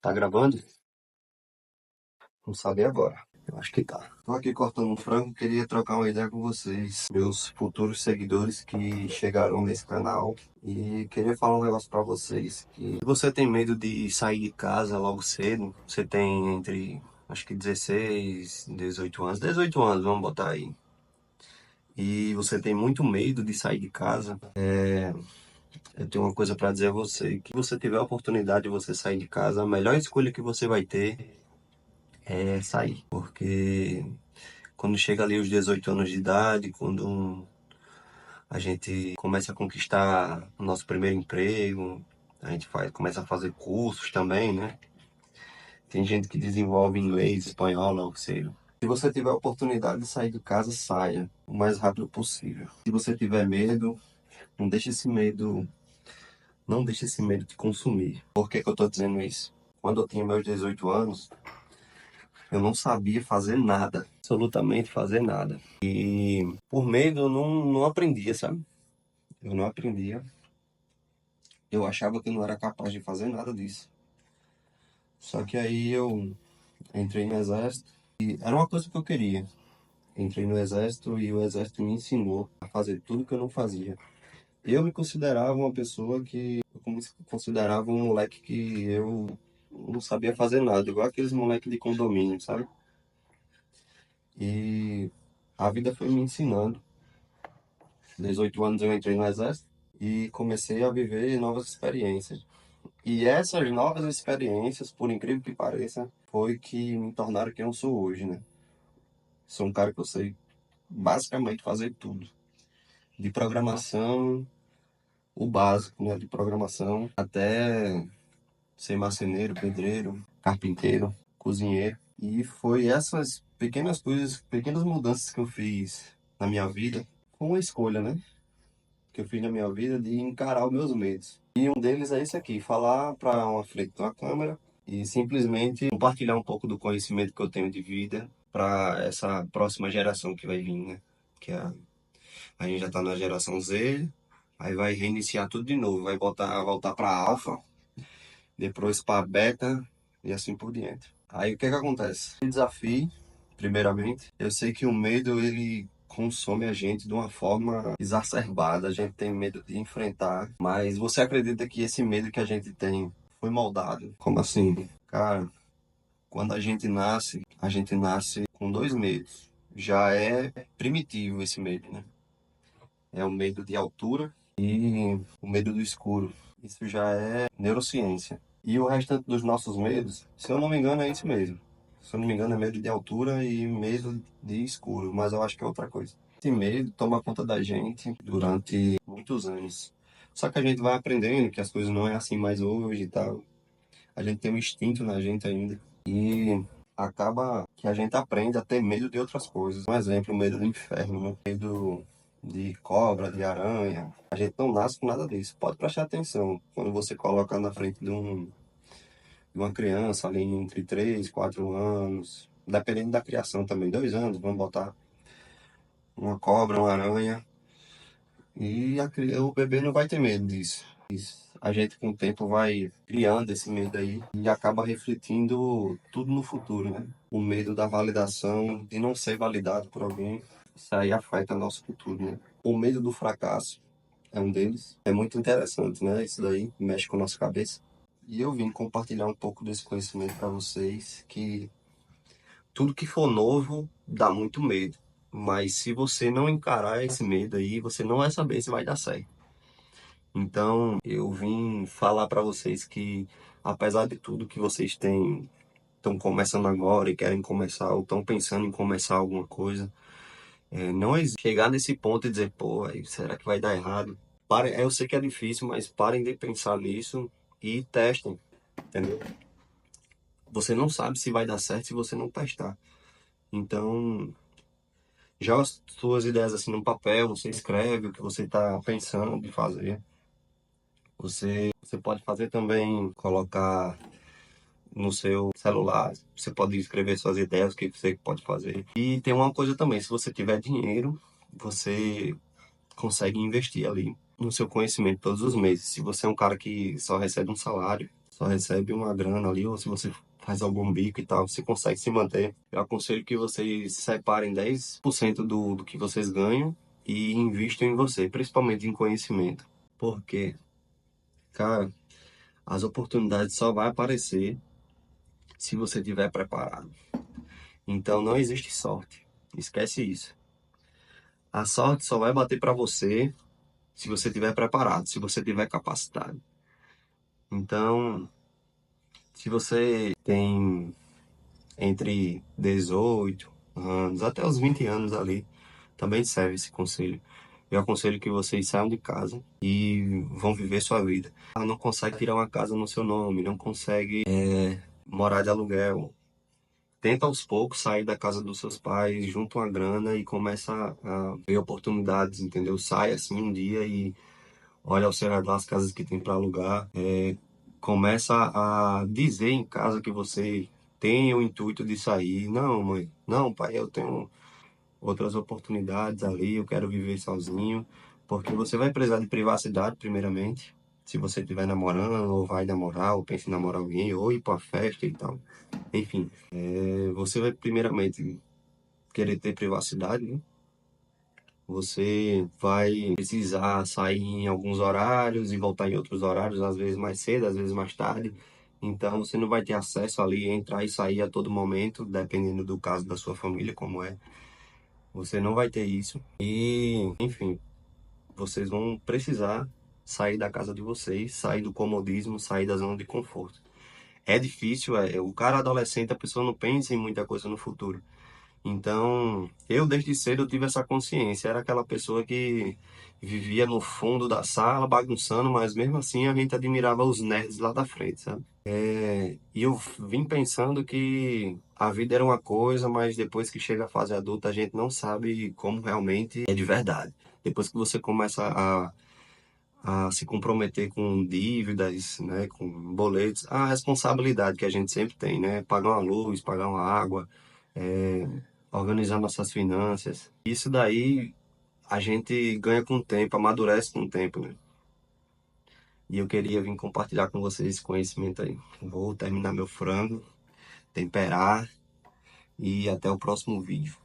Tá gravando? Não sabe agora. Eu acho que tá. Tô aqui cortando um frango, queria trocar uma ideia com vocês, meus futuros seguidores que chegaram nesse canal. E queria falar um negócio pra vocês, que se você tem medo de sair de casa logo cedo, você tem entre, acho que 16, 18 anos, 18 anos, vamos botar aí. E você tem muito medo de sair de casa, eu tenho uma coisa pra dizer a você, que se você tiver a oportunidade de você sair de casa, a melhor escolha que você vai ter é sair, porque quando chega ali os 18 anos de idade, quando a gente começa a conquistar o nosso primeiro emprego, a gente começa a fazer cursos também, né? Tem gente que desenvolve inglês, espanhol, não que seja. Se você tiver a oportunidade de sair de casa, saia o mais rápido possível. Se você tiver medo, não deixe esse medo, não deixe esse medo te consumir. Por que que eu tô dizendo isso? Quando eu tinha meus 18 anos, eu não sabia fazer nada, absolutamente fazer nada. E por medo eu não aprendia, sabe? Eu não aprendia. Eu achava que eu não era capaz de fazer nada disso. Só que aí eu entrei no exército e era uma coisa que eu queria. Entrei no exército e o exército me ensinou a fazer tudo que eu não fazia. Eu me considerava uma pessoa que eu me considerava um moleque que eu não sabia fazer nada, igual aqueles moleques de condomínio, sabe? E a vida foi me ensinando. 18 anos eu entrei no exército e comecei a viver novas experiências. E essas novas experiências, por incrível que pareça, foi que me tornaram quem eu sou hoje, né? Sou um cara que eu sei basicamente fazer tudo. De programação, o básico, né? De programação, até ser marceneiro, pedreiro, carpinteiro, cozinheiro. E foi essas pequenas coisas, pequenas mudanças que eu fiz na minha vida, com uma escolha, né? Que eu fiz na minha vida de encarar os meus medos. E um deles é esse aqui, falar para uma frente de uma câmera e simplesmente compartilhar um pouco do conhecimento que eu tenho de vida para essa próxima geração que vai vir, né? Que a gente já está na geração Z, aí vai reiniciar tudo de novo, vai voltar para alfa, depois para beta e assim por diante. Aí o que que acontece? O desafio, primeiramente, eu sei que o medo ele consome a gente de uma forma exacerbada, a gente tem medo de enfrentar, mas você acredita que esse medo que a gente tem foi moldado? Como assim? Cara, quando a gente nasce com dois medos. Já é primitivo esse medo, né? É o medo de altura e o medo do escuro. Isso já é neurociência. E o restante dos nossos medos, se eu não me engano, é isso mesmo. Se eu não me engano, é medo de altura e medo de escuro, mas eu acho que é outra coisa. Esse medo toma conta da gente durante muitos anos. Só que a gente vai aprendendo que as coisas não é assim mais hoje e tal. A gente tem um instinto na gente ainda. E acaba que a gente aprende a ter medo de outras coisas. Um exemplo, o medo do inferno, né? Medo de cobra, de aranha. A gente não nasce com nada disso. Pode prestar atenção. Quando você coloca na frente de uma criança ali entre 3 4 anos, dependendo da criação também, 2 anos, vamos botar uma cobra, uma aranha, e o bebê não vai ter medo disso. A gente com o tempo vai criando esse medo aí e acaba refletindo tudo no futuro, né? O medo da validação, de não ser validado por alguém, isso aí afeta nosso futuro, né? O medo do fracasso é um deles. É muito interessante, né? Isso daí mexe com a nossa cabeça. E eu vim compartilhar um pouco desse conhecimento para vocês, que tudo que for novo dá muito medo. Mas se você não encarar esse medo aí, você não vai saber se vai dar certo. Então, eu vim falar para vocês que, apesar de tudo que vocês estão começando agora e querem começar, ou estão pensando em começar alguma coisa, não existe chegar nesse ponto e dizer, pô, aí, será que vai dar errado? Eu sei que é difícil, mas parem de pensar nisso e testem, entendeu? Você não sabe se vai dar certo se você não testar. Então, joga as suas ideias assim no papel, você escreve o que você está pensando de fazer. Você pode fazer também, colocar no seu celular, você pode escrever suas ideias, o que você pode fazer. E tem uma coisa também, se você tiver dinheiro, você consegue investir ali. no seu conhecimento todos os meses. Se você é um cara que só recebe um salário, só recebe uma grana ali, ou se você faz algum bico e tal, você consegue se manter. Eu aconselho que vocês separem 10% do que vocês ganham e invistam em você, principalmente em conhecimento. Porque, cara, as oportunidades só vão aparecer se você estiver preparado. Então não existe sorte. Esquece isso. A sorte só vai bater para você se você estiver preparado, se você estiver capacitado. Então, se você tem entre 18 anos até os 20 anos ali, também serve esse conselho. Eu aconselho que vocês saiam de casa e vão viver sua vida. Não consegue tirar uma casa no seu nome, não consegue morar de aluguel. Tenta aos poucos sair da casa dos seus pais, junta uma grana e começa a ver oportunidades, entendeu? Sai assim um dia e olha ao seu redor as casas que tem para alugar. Começa a dizer em casa que você tem o intuito de sair. Não, mãe, não, pai, eu tenho outras oportunidades ali, eu quero viver sozinho. Porque você vai precisar de privacidade, primeiramente. Se você estiver namorando, ou vai namorar, ou pensa em namorar alguém, ou ir para festa e tal. Enfim, você vai primeiramente querer ter privacidade, né? Você vai precisar sair em alguns horários e voltar em outros horários, às vezes mais cedo, às vezes mais tarde. Então você não vai ter acesso ali, entrar e sair a todo momento, dependendo do caso da sua família, como é. Você não vai ter isso. E, enfim, vocês vão precisar sair da casa de vocês, sair do comodismo, sair da zona de conforto. É difícil, o cara adolescente, a pessoa não pensa em muita coisa no futuro. Então, eu desde cedo eu tive essa consciência. Era aquela pessoa que vivia no fundo da sala, bagunçando, mas mesmo assim a gente admirava os nerds lá da frente, sabe? E eu vim pensando que a vida era uma coisa, mas depois que chega a fase adulta a gente não sabe como realmente é de verdade. Depois que você começa a se comprometer com dívidas, né, com boletos, a responsabilidade que a gente sempre tem, né? Pagar uma luz, pagar uma água, é, organizar nossas finanças. Isso daí a gente ganha com o tempo, amadurece com o tempo, né? E eu queria vir compartilhar com vocês esse conhecimento aí. Vou terminar meu frango, temperar e até o próximo vídeo.